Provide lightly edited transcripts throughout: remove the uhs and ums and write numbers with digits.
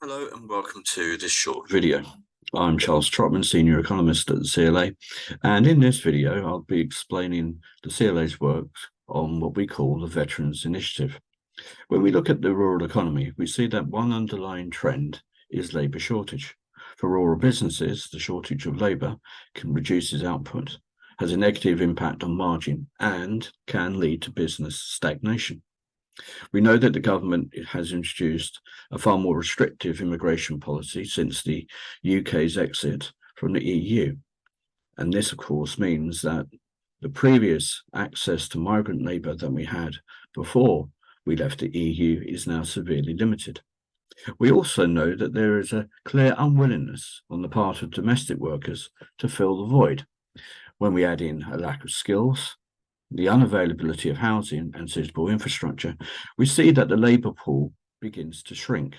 Hello and welcome to this short video. I'm Charles Trotman, Senior Economist at the CLA, and in this video I'll be explaining the CLA's work on what we call the Veterans Initiative. When we look at the rural economy, we see that one underlying trend is labour shortage. For rural businesses, the shortage of labour can reduce its output, has a negative impact on margin, and can lead to business stagnation. We know that the government has introduced a far more restrictive immigration policy since the UK's exit from the EU. And this, of course, means that the previous access to migrant labour that we had before we left the EU is now severely limited. We also know that there is a clear unwillingness on the part of domestic workers to fill the void. When we add in a lack of skills, the unavailability of housing and suitable infrastructure, we see that the labour pool begins to shrink.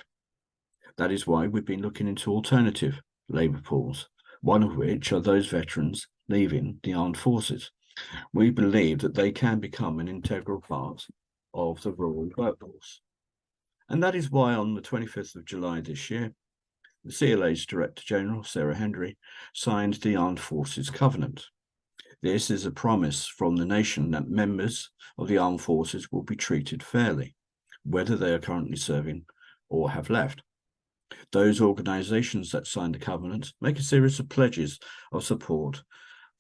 That is why we've been looking into alternative labour pools, one of which are those veterans leaving the armed forces. We believe that they can become an integral part of the rural workforce. And that is why on the 25th of July this year, the CLA's Director General, Sarah Hendry, signed the Armed Forces Covenant. This is a promise from the nation that members of the armed forces will be treated fairly, whether they are currently serving or have left. Those organisations that signed the covenant make a series of pledges of support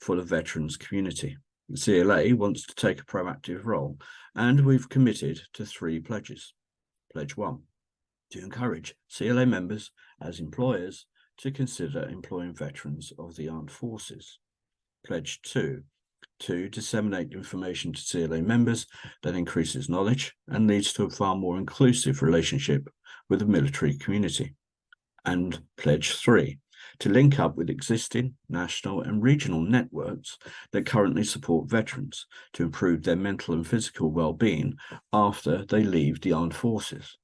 for the veterans community. The CLA wants to take a proactive role, and we've committed to 3 pledges. Pledge 1, to encourage CLA members as employers to consider employing veterans of the armed forces. Pledge 2, to disseminate information to CLA members that increases knowledge and leads to a far more inclusive relationship with the military community. And Pledge 3, to link up with existing national and regional networks that currently support veterans to improve their mental and physical well-being after they leave the armed forces.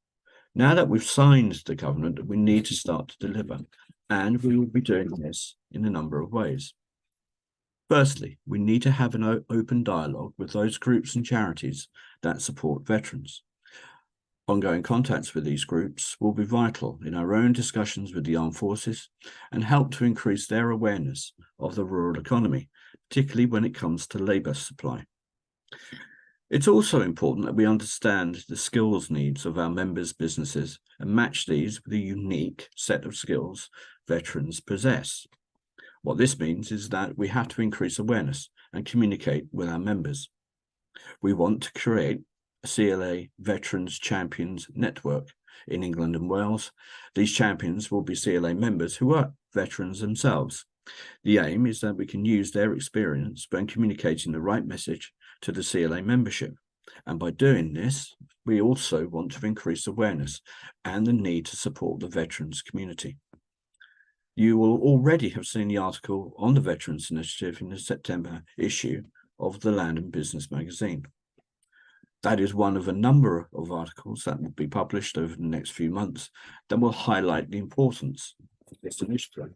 Now that we've signed the covenant, we need to start to deliver, and we will be doing this in a number of ways. Firstly, we need to have an open dialogue with those groups and charities that support veterans. Ongoing contacts with these groups will be vital in our own discussions with the armed forces and help to increase their awareness of the rural economy, particularly when it comes to labour supply. It's also important that we understand the skills needs of our members' businesses and match these with a unique set of skills veterans possess. What this means is that we have to increase awareness and communicate with our members. We want to create a CLA Veterans Champions Network in England and Wales. These champions will be CLA members who are veterans themselves. The aim is that we can use their experience when communicating the right message to the CLA membership. And by doing this, we also want to increase awareness and the need to support the veterans community. You will already have seen the article on the Veterans Initiative in the September issue of the Land and Business magazine. That is one of a number of articles that will be published over the next few months that will highlight the importance of this initiative.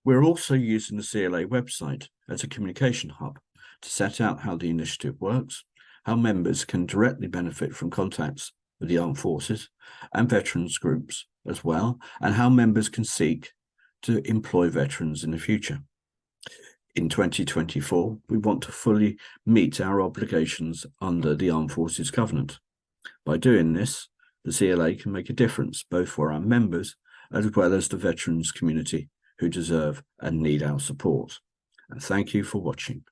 We're also using the CLA website as a communication hub to set out how the initiative works, how members can directly benefit from contacts with the armed forces and veterans groups as well, and how members can seek to employ veterans in the future. In 2024, we want to fully meet our obligations under the Armed Forces Covenant. By doing this, the CLA can make a difference both for our members as well as the veterans community who deserve and need our support. And thank you for watching.